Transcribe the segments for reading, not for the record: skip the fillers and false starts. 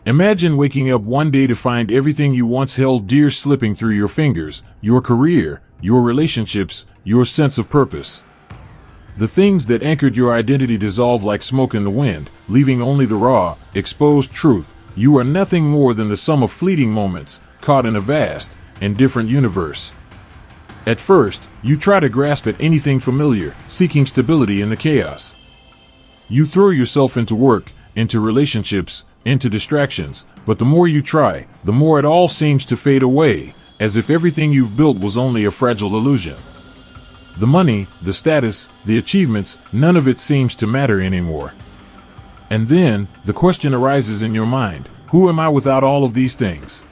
Imagine waking up one day to find everything you once held dear slipping through your fingers, your career, your relationships, your sense of purpose. The things that anchored your identity dissolve like smoke in the wind, leaving only the raw, exposed truth. You are nothing more than the sum of fleeting moments, caught in a vast and different universe. At first, you try to grasp at anything familiar, seeking stability in the chaos. You throw yourself into work, into relationships, into distractions, but the more you try, the more it all seems to fade away, as if everything you've built was only a fragile illusion. The money, the status, the achievements, none of it seems to matter anymore. And then, the question arises in your mind, who am I without all of these things?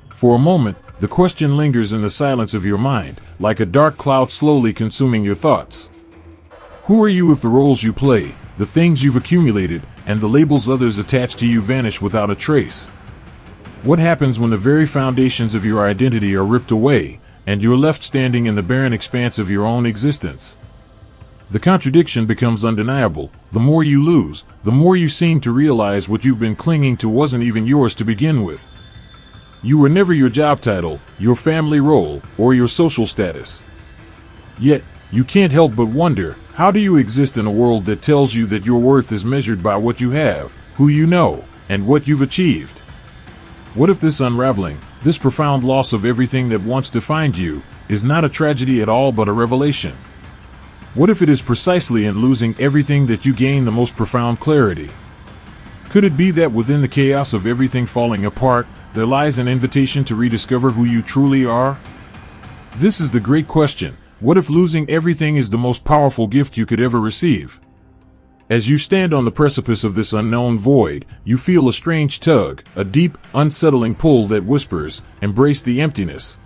For a moment, the question lingers in the silence of your mind, like a dark cloud slowly consuming your thoughts. Who are you if the roles you play, the things you've accumulated, and the labels others attach to you vanish without a trace? What happens when the very foundations of your identity are ripped away, and you're left standing in the barren expanse of your own existence? The contradiction becomes undeniable. The more you lose, the more you seem to realize what you've been clinging to wasn't even yours to begin with. You were never your job title, your family role, or your social status. Yet, you can't help but wonder, how do you exist in a world that tells you that your worth is measured by what you have, who you know, and what you've achieved? What if this unraveling, this profound loss of everything that once defined you, is not a tragedy at all but a revelation? What if it is precisely in losing everything that you gain the most profound clarity? Could it be that within the chaos of everything falling apart, there lies an invitation to rediscover who you truly are? This is the great question. What if losing everything is the most powerful gift you could ever receive? As you stand on the precipice of this unknown void, you feel a strange tug, a deep, unsettling pull that whispers, "Embrace the emptiness."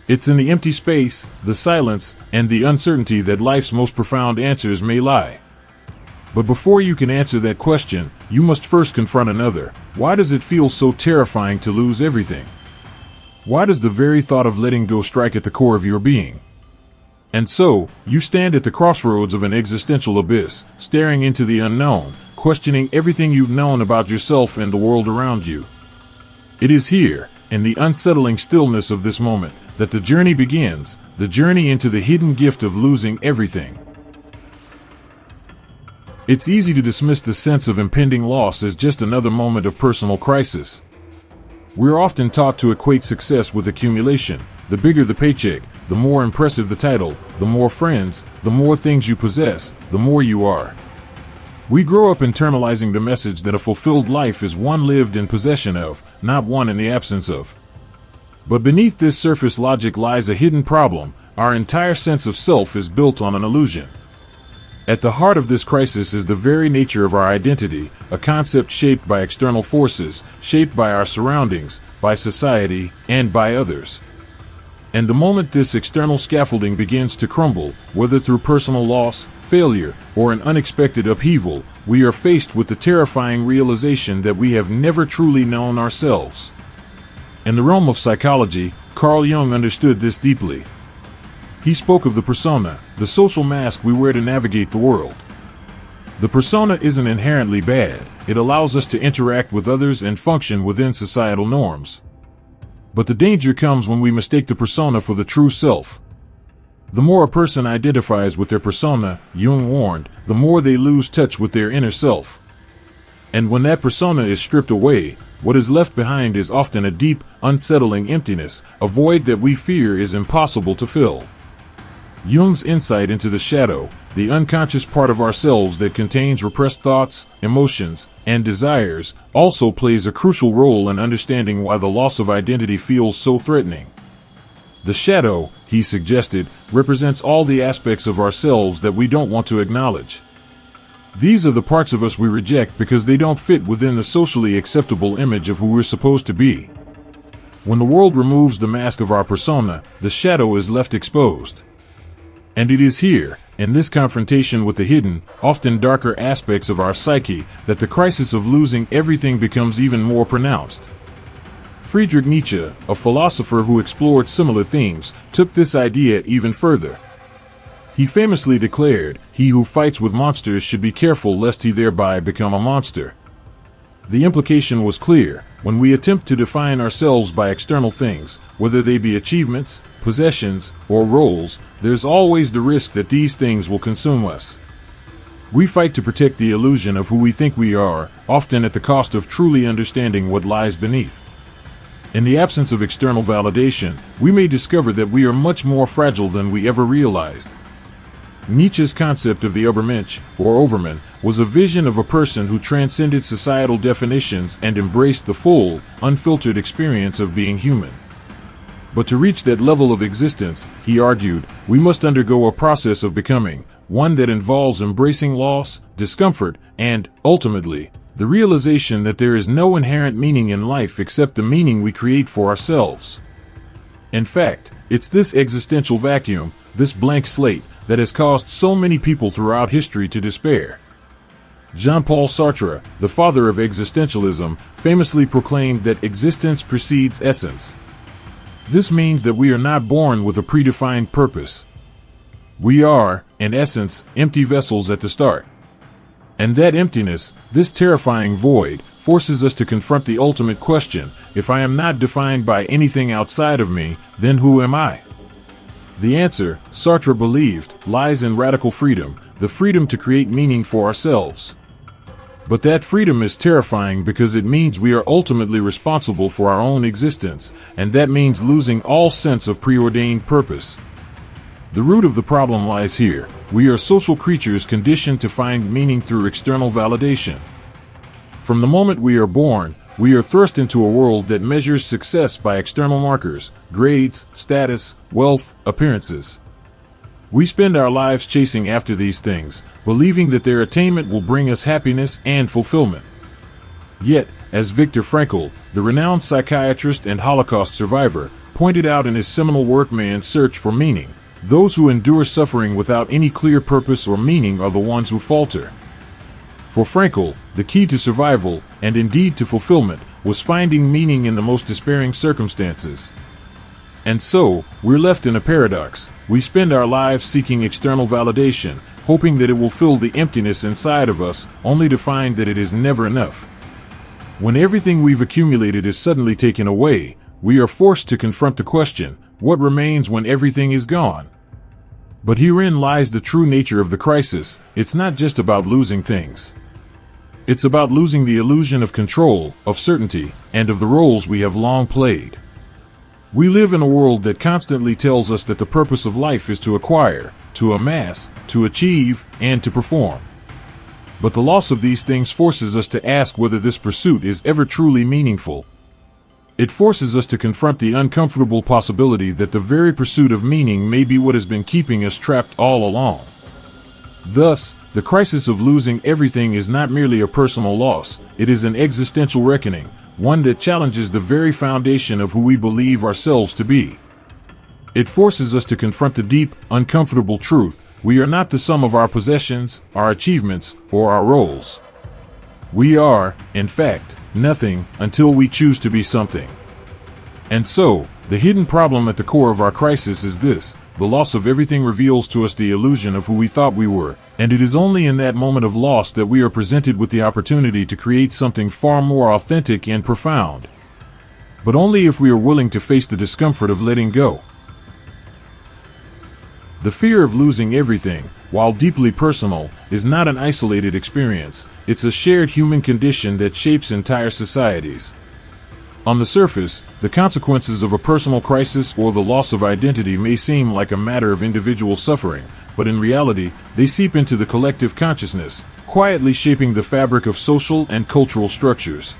It's in the empty space, the silence, and the uncertainty that life's most profound answers may lie. But before you can answer that question, you must first confront another. Why does it feel so terrifying to lose everything? Why does the very thought of letting go strike at the core of your being? And so, you stand at the crossroads of an existential abyss, staring into the unknown, questioning everything you've known about yourself and the world around you. It is here, in the unsettling stillness of this moment, that the journey begins, the journey into the hidden gift of losing everything. It's easy to dismiss the sense of impending loss as just another moment of personal crisis. We're often taught to equate success with accumulation. The bigger the paycheck, the more impressive the title, the more friends, the more things you possess, the more you are. We grow up internalizing the message that a fulfilled life is one lived in possession of, not one in the absence of. But beneath this surface logic lies a hidden problem. Our entire sense of self is built on an illusion. At the heart of this crisis is the very nature of our identity, a concept shaped by external forces, shaped by our surroundings, by society, and by others. And the moment this external scaffolding begins to crumble, whether through personal loss, failure, or an unexpected upheaval, we are faced with the terrifying realization that we have never truly known ourselves. In the realm of psychology, Carl Jung understood this deeply. He spoke of the persona, the social mask we wear to navigate the world. The persona isn't inherently bad. It allows us to interact with others and function within societal norms. But the danger comes when we mistake the persona for the true self. The more a person identifies with their persona, Jung warned, the more they lose touch with their inner self. And when that persona is stripped away, what is left behind is often a deep, unsettling emptiness, a void that we fear is impossible to fill. Jung's insight into the shadow, the unconscious part of ourselves that contains repressed thoughts, emotions, and desires, also plays a crucial role in understanding why the loss of identity feels so threatening. The shadow, he suggested, represents all the aspects of ourselves that we don't want to acknowledge. These are the parts of us we reject because they don't fit within the socially acceptable image of who we're supposed to be. When the world removes the mask of our persona, the shadow is left exposed. And it is here, in this confrontation with the hidden, often darker aspects of our psyche, that the crisis of losing everything becomes even more pronounced. Friedrich Nietzsche, a philosopher who explored similar themes, took this idea even further. He famously declared, "He who fights with monsters should be careful lest he thereby become a monster." The implication was clear. When we attempt to define ourselves by external things, whether they be achievements, possessions, or roles, there's always the risk that these things will consume us. We fight to protect the illusion of who we think we are, often at the cost of truly understanding what lies beneath. In the absence of external validation, we may discover that we are much more fragile than we ever realized. Nietzsche's concept of the Übermensch, or Overman, was a vision of a person who transcended societal definitions and embraced the full, unfiltered experience of being human. But to reach that level of existence, he argued, we must undergo a process of becoming, one that involves embracing loss, discomfort, and, ultimately, the realization that there is no inherent meaning in life except the meaning we create for ourselves. In fact, it's this existential vacuum, this blank slate, that has caused so many people throughout history to despair. Jean-Paul Sartre, the father of existentialism, famously proclaimed that existence precedes essence. This means that we are not born with a predefined purpose. We are, in essence, empty vessels at the start. And that emptiness, this terrifying void, forces us to confront the ultimate question: if I am not defined by anything outside of me, then who am I? The answer, Sartre believed, lies in radical freedom, the freedom to create meaning for ourselves. But that freedom is terrifying because it means we are ultimately responsible for our own existence, and that means losing all sense of preordained purpose. The root of the problem lies here. We are social creatures conditioned to find meaning through external validation. From the moment we are born, we are thrust into a world that measures success by external markers, grades, status, wealth, appearances. We spend our lives chasing after these things, believing that their attainment will bring us happiness and fulfillment. Yet, as Viktor Frankl, the renowned psychiatrist and Holocaust survivor, pointed out in his seminal work Man's Search for Meaning, those who endure suffering without any clear purpose or meaning are the ones who falter. For Frankl, the key to survival, and indeed to fulfillment, was finding meaning in the most despairing circumstances. And so, we're left in a paradox. We spend our lives seeking external validation, hoping that it will fill the emptiness inside of us, only to find that it is never enough. When everything we've accumulated is suddenly taken away, we are forced to confront the question, what remains when everything is gone? But herein lies the true nature of the crisis. It's not just about losing things. It's about losing the illusion of control, of certainty, and of the roles we have long played. We live in a world that constantly tells us that the purpose of life is to acquire, to amass, to achieve, and to perform. But the loss of these things forces us to ask whether this pursuit is ever truly meaningful. It forces us to confront the uncomfortable possibility that the very pursuit of meaning may be what has been keeping us trapped all along. Thus, the crisis of losing everything is not merely a personal loss, it is an existential reckoning, one that challenges the very foundation of who we believe ourselves to be. It forces us to confront the deep, uncomfortable truth: we are not the sum of our possessions, our achievements, or our roles. We are, in fact, nothing until we choose to be something. And so, the hidden problem at the core of our crisis is this: the loss of everything reveals to us the illusion of who we thought we were, and it is only in that moment of loss that we are presented with the opportunity to create something far more authentic and profound. But only if we are willing to face the discomfort of letting go. The fear of losing everything, while deeply personal, is not an isolated experience. It's a shared human condition that shapes entire societies. On the surface, the consequences of a personal crisis or the loss of identity may seem like a matter of individual suffering, but in reality, they seep into the collective consciousness, quietly shaping the fabric of social and cultural structures.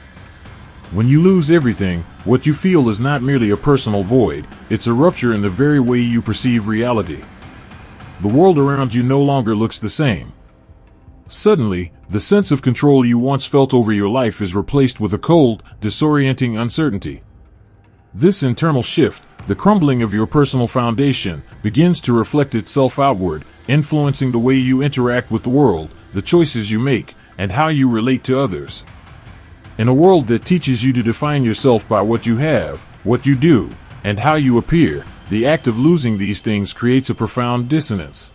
When you lose everything, what you feel is not merely a personal void, it's a rupture in the very way you perceive reality. The world around you no longer looks the same. Suddenly, the sense of control you once felt over your life is replaced with a cold, disorienting uncertainty. This internal shift, the crumbling of your personal foundation, begins to reflect itself outward, influencing the way you interact with the world, the choices you make, and how you relate to others. In a world that teaches you to define yourself by what you have, what you do, and how you appear, the act of losing these things creates a profound dissonance.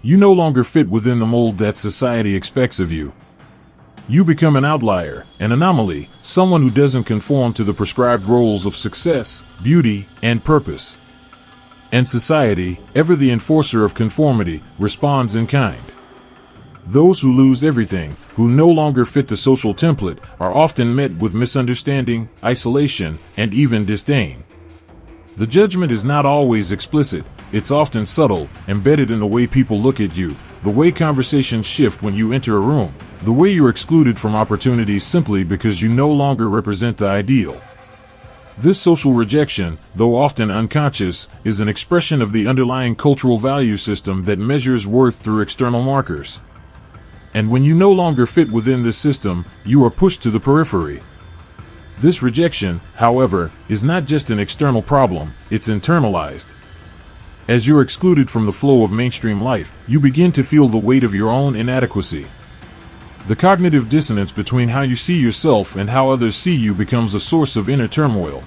You no longer fit within the mold that society expects of you. You become an outlier, an anomaly, someone who doesn't conform to the prescribed roles of success, beauty, and purpose. And society, ever the enforcer of conformity, responds in kind. Those who lose everything, who no longer fit the social template, are often met with misunderstanding, isolation, and even disdain. The judgment is not always explicit, it's often subtle, embedded in the way people look at you, the way conversations shift when you enter a room, the way you're excluded from opportunities simply because you no longer represent the ideal. This social rejection, though often unconscious, is an expression of the underlying cultural value system that measures worth through external markers. And when you no longer fit within this system, you are pushed to the periphery. This rejection, however, is not just an external problem, it's internalized. As you're excluded from the flow of mainstream life, you begin to feel the weight of your own inadequacy. The cognitive dissonance between how you see yourself and how others see you becomes a source of inner turmoil.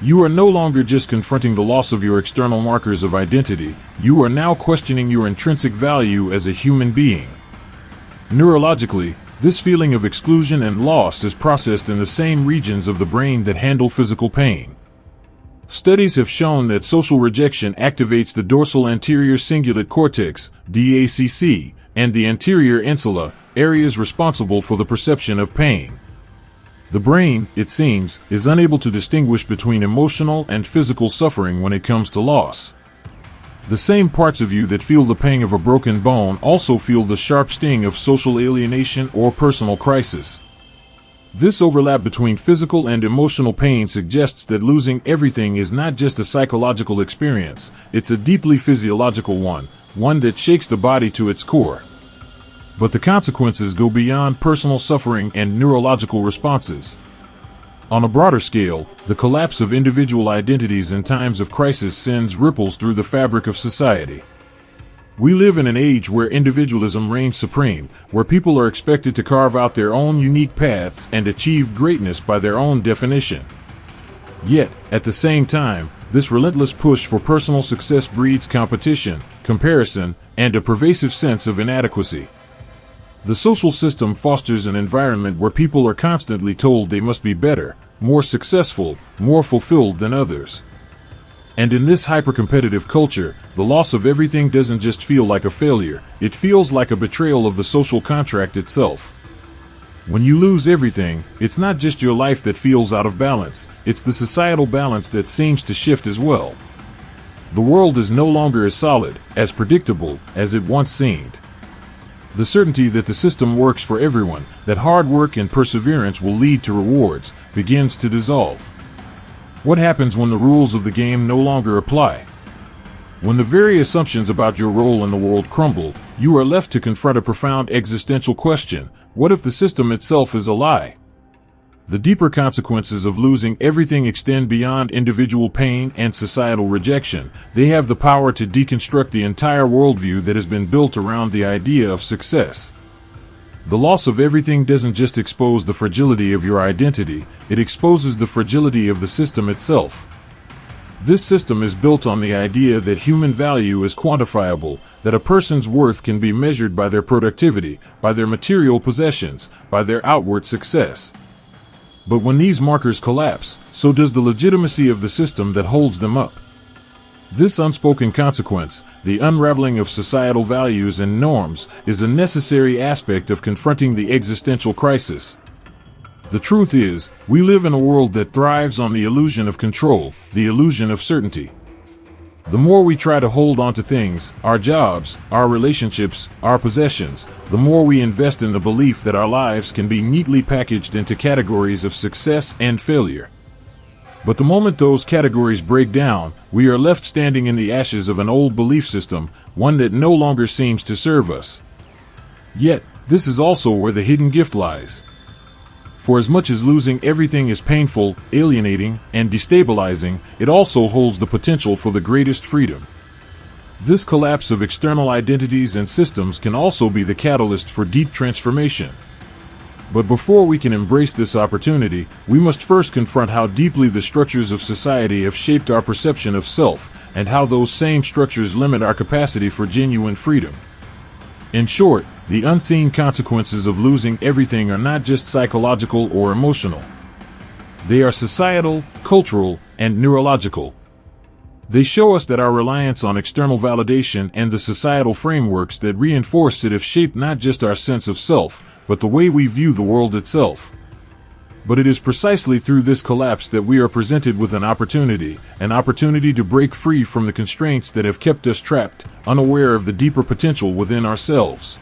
You are no longer just confronting the loss of your external markers of identity, you are now questioning your intrinsic value as a human being. Neurologically, this feeling of exclusion and loss is processed in the same regions of the brain that handle physical pain. Studies have shown that social rejection activates the dorsal anterior cingulate cortex, DACC, and the anterior insula, areas responsible for the perception of pain. The brain, it seems, is unable to distinguish between emotional and physical suffering when it comes to loss. The same parts of you that feel the pang of a broken bone also feel the sharp sting of social alienation or personal crisis. This overlap between physical and emotional pain suggests that losing everything is not just a psychological experience, it's a deeply physiological one, one that shakes the body to its core. But the consequences go beyond personal suffering and neurological responses. On a broader scale, the collapse of individual identities in times of crisis sends ripples through the fabric of society. We live in an age where individualism reigns supreme, where people are expected to carve out their own unique paths and achieve greatness by their own definition. Yet, at the same time, this relentless push for personal success breeds competition, comparison, and a pervasive sense of inadequacy. The social system fosters an environment where people are constantly told they must be better, more successful, more fulfilled than others. And in this hyper-competitive culture, the loss of everything doesn't just feel like a failure, it feels like a betrayal of the social contract itself. When you lose everything, it's not just your life that feels out of balance, it's the societal balance that seems to shift as well. The world is no longer as solid, as predictable, as it once seemed. The certainty that the system works for everyone, that hard work and perseverance will lead to rewards, begins to dissolve. What happens when the rules of the game no longer apply? When the very assumptions about your role in the world crumble, you are left to confront a profound existential question: what if the system itself is a lie? The deeper consequences of losing everything extend beyond individual pain and societal rejection. They have the power to deconstruct the entire worldview that has been built around the idea of success. The loss of everything doesn't just expose the fragility of your identity, it exposes the fragility of the system itself. This system is built on the idea that human value is quantifiable, that a person's worth can be measured by their productivity, by their material possessions, by their outward success. But when these markers collapse, so does the legitimacy of the system that holds them up. This unspoken consequence, the unraveling of societal values and norms, is a necessary aspect of confronting the existential crisis. The truth is, we live in a world that thrives on the illusion of control, the illusion of certainty. The more we try to hold on to things, our jobs, our relationships, our possessions, the more we invest in the belief that our lives can be neatly packaged into categories of success and failure. But the moment those categories break down, we are left standing in the ashes of an old belief system, one that no longer seems to serve us. Yet, this is also where the hidden gift lies. For as much as losing everything is painful, alienating, and destabilizing, it also holds the potential for the greatest freedom. This collapse of external identities and systems can also be the catalyst for deep transformation. But before we can embrace this opportunity, we must first confront how deeply the structures of society have shaped our perception of self, and how those same structures limit our capacity for genuine freedom. In short, the unseen consequences of losing everything are not just psychological or emotional. They are societal, cultural, and neurological. They show us that our reliance on external validation and the societal frameworks that reinforce it have shaped not just our sense of self, but the way we view the world itself. But it is precisely through this collapse that we are presented with an opportunity to break free from the constraints that have kept us trapped, unaware of the deeper potential within ourselves.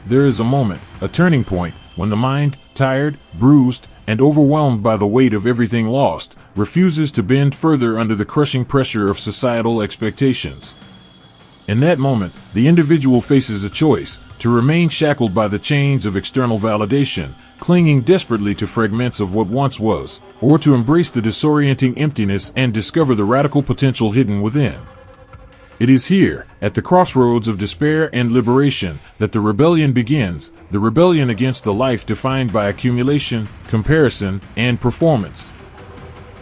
There is a moment, a turning point, when the mind, tired, bruised, and overwhelmed by the weight of everything lost, refuses to bend further under the crushing pressure of societal expectations. In that moment, the individual faces a choice: to remain shackled by the chains of external validation, clinging desperately to fragments of what once was, or to embrace the disorienting emptiness and discover the radical potential hidden within. It is here, at the crossroads of despair and liberation, that the rebellion begins, the rebellion against the life defined by accumulation, comparison, and performance.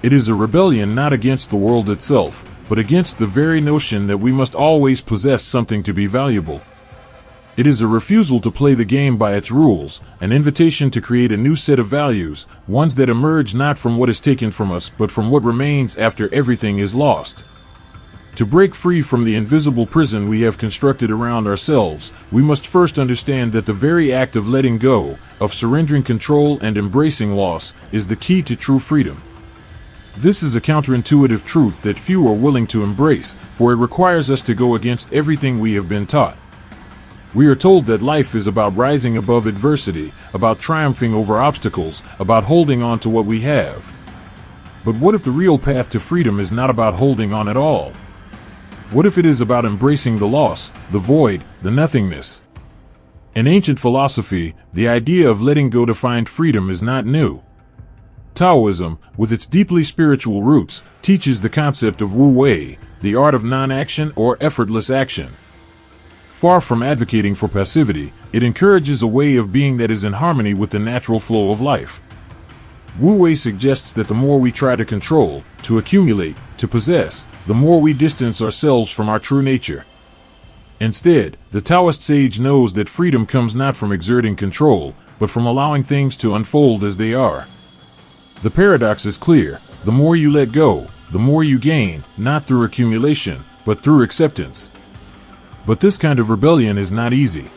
It is a rebellion not against the world itself, but against the very notion that we must always possess something to be valuable. It is a refusal to play the game by its rules, an invitation to create a new set of values, ones that emerge not from what is taken from us but from what remains after everything is lost. To break free from the invisible prison we have constructed around ourselves, we must first understand that the very act of letting go, of surrendering control and embracing loss, is the key to true freedom. This is a counterintuitive truth that few are willing to embrace, for it requires us to go against everything we have been taught. We are told that life is about rising above adversity, about triumphing over obstacles, about holding on to what we have. But what if the real path to freedom is not about holding on at all? What if it is about embracing the loss, the void, the nothingness? In ancient philosophy, the idea of letting go to find freedom is not new. Taoism, with its deeply spiritual roots, teaches the concept of Wu Wei, the art of non-action or effortless action. Far from advocating for passivity, it encourages a way of being that is in harmony with the natural flow of life. Wu Wei suggests that the more we try to control, to accumulate, to possess, the more we distance ourselves from our true nature. Instead, the Taoist sage knows that freedom comes not from exerting control, but from allowing things to unfold as they are. The paradox is clear: the more you let go, the more you gain, not through accumulation, but through acceptance. But this kind of rebellion is not easy.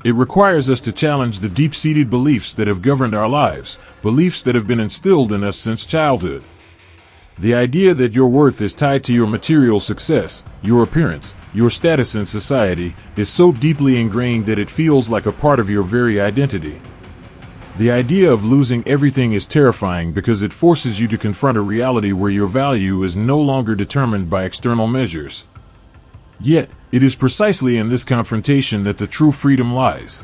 It requires us to challenge the deep-seated beliefs that have governed our lives, beliefs that have been instilled in us since childhood. The idea that your worth is tied to your material success, your appearance, your status in society, is so deeply ingrained that it feels like a part of your very identity. The idea of losing everything is terrifying because it forces you to confront a reality where your value is no longer determined by external measures. Yet, it is precisely in this confrontation that the true freedom lies.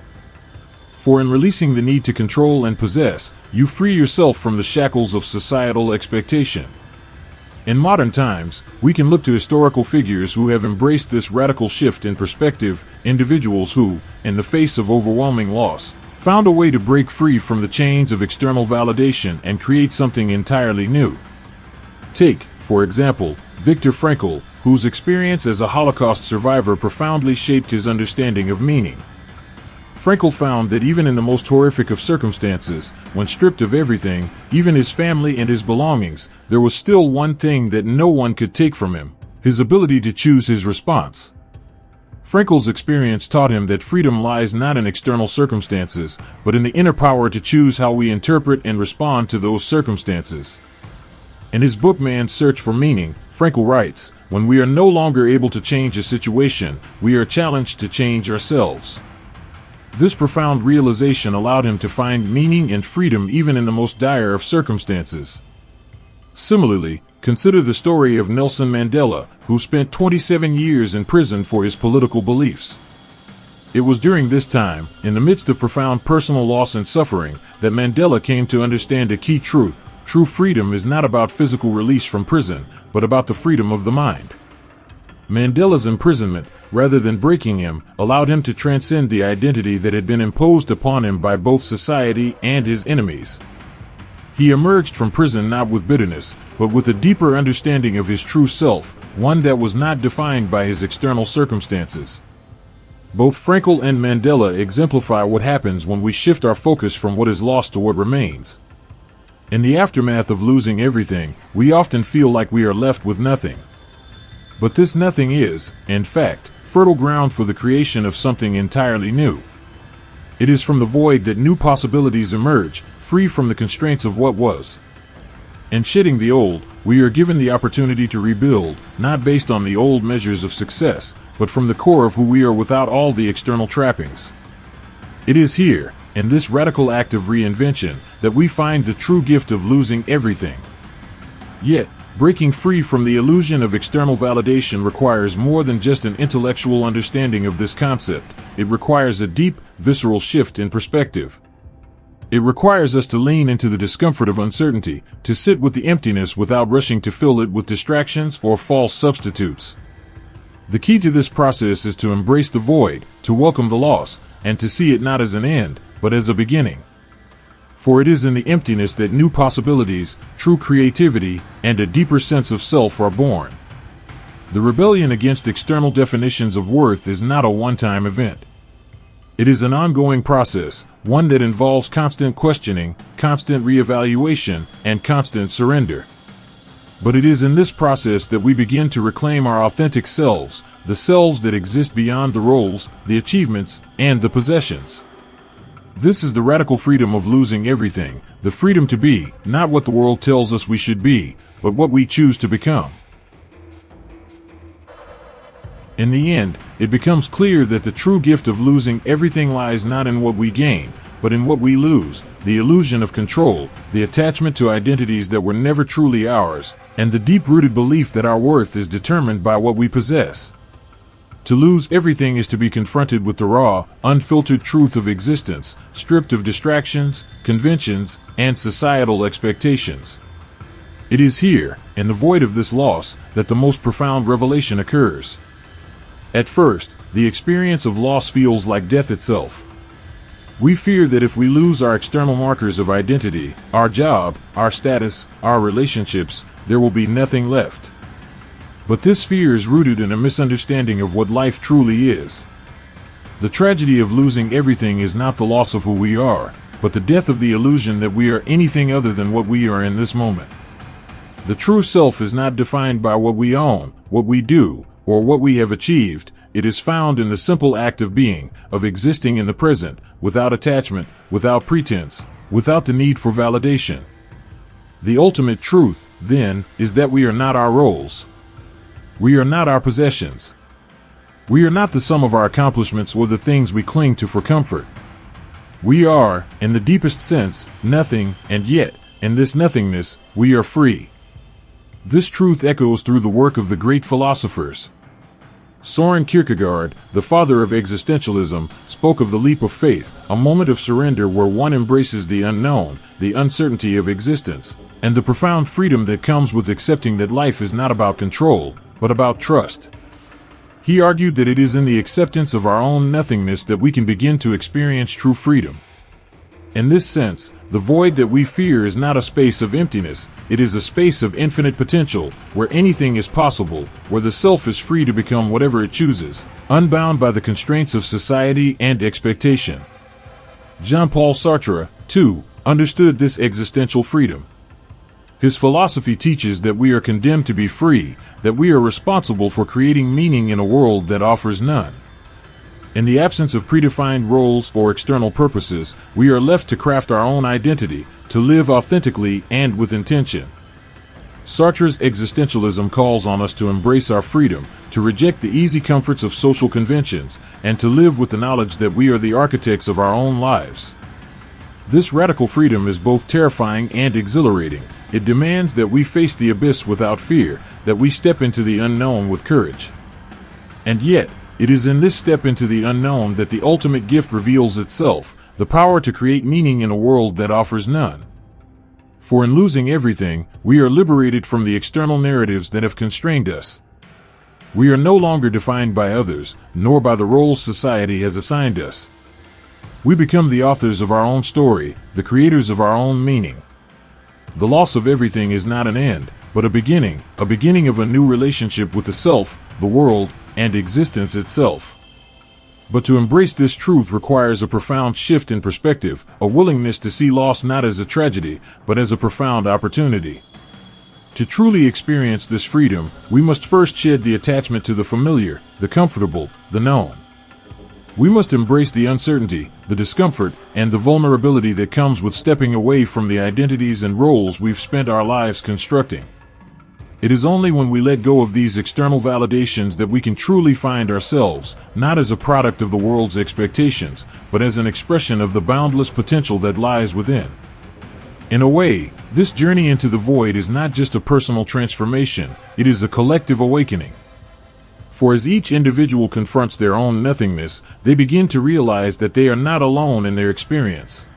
For in releasing the need to control and possess, you free yourself from the shackles of societal expectation. In modern times, we can look to historical figures who have embraced this radical shift in perspective, individuals who, in the face of overwhelming loss, found a way to break free from the chains of external validation and create something entirely new. Take, for example, Viktor Frankl, whose experience as a Holocaust survivor profoundly shaped his understanding of meaning. Frankl found that even in the most horrific of circumstances, when stripped of everything, even his family and his belongings, there was still one thing that no one could take from him: his ability to choose his response. Frankl's experience taught him that freedom lies not in external circumstances, but in the inner power to choose how we interpret and respond to those circumstances. In his book Man's Search for Meaning, Frankl writes, "When we are no longer able to change a situation, we are challenged to change ourselves." This profound realization allowed him to find meaning and freedom even in the most dire of circumstances. Similarly, consider the story of Nelson Mandela, who spent 27 years in prison for his political beliefs. It was during this time, in the midst of profound personal loss and suffering, that Mandela came to understand a key truth: true freedom is not about physical release from prison, but about the freedom of the mind. Mandela's imprisonment, rather than breaking him, allowed him to transcend the identity that had been imposed upon him by both society and his enemies. He emerged from prison not with bitterness, but with a deeper understanding of his true self, one that was not defined by his external circumstances. Both Frankl and Mandela exemplify what happens when we shift our focus from what is lost to what remains. In the aftermath of losing everything, we often feel like we are left with nothing. But this nothing is, in fact, fertile ground for the creation of something entirely new. It is from the void that new possibilities emerge, free from the constraints of what was. In shedding the old, we are given the opportunity to rebuild, not based on the old measures of success, but from the core of who we are without all the external trappings. It is here, in this radical act of reinvention, that we find the true gift of losing everything. Yet, breaking free from the illusion of external validation requires more than just an intellectual understanding of this concept. It requires a deep, visceral shift in perspective. It requires us to lean into the discomfort of uncertainty, to sit with the emptiness without rushing to fill it with distractions or false substitutes. The key to this process is to embrace the void, to welcome the loss, and to see it not as an end, but as a beginning. For it is in the emptiness that new possibilities, true creativity, and a deeper sense of self are born. The rebellion against external definitions of worth is not a one-time event. It is an ongoing process, one that involves constant questioning, constant reevaluation, and constant surrender. But it is in this process that we begin to reclaim our authentic selves, the selves that exist beyond the roles, the achievements, and the possessions. This is the radical freedom of losing everything, the freedom to be, not what the world tells us we should be, but what we choose to become. In the end, it becomes clear that the true gift of losing everything lies not in what we gain, but in what we lose, the illusion of control, the attachment to identities that were never truly ours, and the deep-rooted belief that our worth is determined by what we possess. To lose everything is to be confronted with the raw, unfiltered truth of existence, stripped of distractions, conventions, and societal expectations. It is here, in the void of this loss, that the most profound revelation occurs. At first, the experience of loss feels like death itself. We fear that if we lose our external markers of identity, our job, our status, our relationships, there will be nothing left. But this fear is rooted in a misunderstanding of what life truly is. The tragedy of losing everything is not the loss of who we are, but the death of the illusion that we are anything other than what we are in this moment. The true self is not defined by what we own, what we do, or what we have achieved. It is found in the simple act of being, of existing in the present, without attachment, without pretense, without the need for validation. The ultimate truth, then, is that we are not our roles. We are not our possessions. We are not the sum of our accomplishments or the things we cling to for comfort. We are, in the deepest sense, nothing, and yet, in this nothingness, we are free. This truth echoes through the work of the great philosophers. Søren Kierkegaard, the father of existentialism, spoke of the leap of faith, a moment of surrender where one embraces the unknown, the uncertainty of existence, and the profound freedom that comes with accepting that life is not about control, but about trust. He argued that it is in the acceptance of our own nothingness that we can begin to experience true freedom. In this sense, the void that we fear is not a space of emptiness, it is a space of infinite potential, where anything is possible, where the self is free to become whatever it chooses, unbound by the constraints of society and expectation. Jean-Paul Sartre, too, understood this existential freedom. His philosophy teaches that we are condemned to be free, that we are responsible for creating meaning in a world that offers none. In the absence of predefined roles or external purposes, we are left to craft our own identity, to live authentically and with intention. Sartre's existentialism calls on us to embrace our freedom, to reject the easy comforts of social conventions, and to live with the knowledge that we are the architects of our own lives. This radical freedom is both terrifying and exhilarating. It demands that we face the abyss without fear, that we step into the unknown with courage. And yet, it is in this step into the unknown that the ultimate gift reveals itself, the power to create meaning in a world that offers none. For in losing everything, we are liberated from the external narratives that have constrained us. We are no longer defined by others, nor by the roles society has assigned us. We become the authors of our own story, the creators of our own meaning. The loss of everything is not an end, but a beginning of a new relationship with the self, the world, and existence itself. But to embrace this truth requires a profound shift in perspective, a willingness to see loss not as a tragedy, but as a profound opportunity. To truly experience this freedom, we must first shed the attachment to the familiar, the comfortable, the known. We must embrace the uncertainty, the discomfort, and the vulnerability that comes with stepping away from the identities and roles we've spent our lives constructing. It is only when we let go of these external validations that we can truly find ourselves, not as a product of the world's expectations, but as an expression of the boundless potential that lies within. In a way, this journey into the void is not just a personal transformation, it is a collective awakening. For as each individual confronts their own nothingness, they begin to realize that they are not alone in their experience.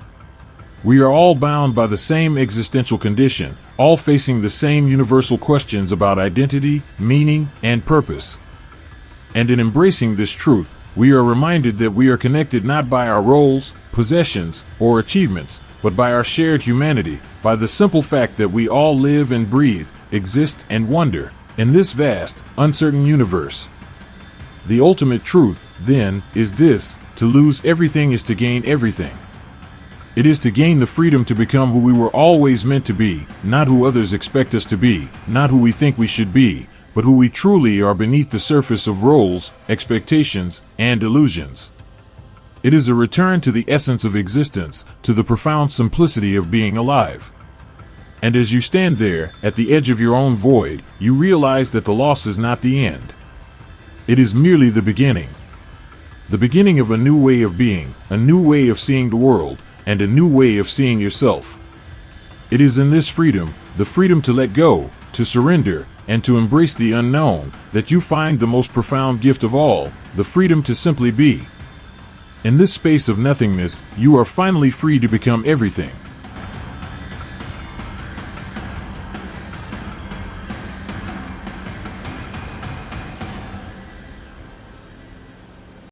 We are all bound by the same existential condition, all facing the same universal questions about identity, meaning, and purpose. And in embracing this truth, we are reminded that we are connected not by our roles, possessions, or achievements, but by our shared humanity, by the simple fact that we all live and breathe, exist and wonder, in this vast, uncertain universe. The ultimate truth, then, is this: to lose everything is to gain everything. It is to gain the freedom to become who we were always meant to be, not who others expect us to be, not who we think we should be, but who we truly are beneath the surface of roles, expectations, and illusions. It is a return to the essence of existence, to the profound simplicity of being alive. And as you stand there, at the edge of your own void, you realize that the loss is not the end. It is merely the beginning. The beginning of a new way of being, a new way of seeing the world, and a new way of seeing yourself. It is in this freedom, the freedom to let go, to surrender, and to embrace the unknown, that you find the most profound gift of all, the freedom to simply be. In this space of nothingness, you are finally free to become everything.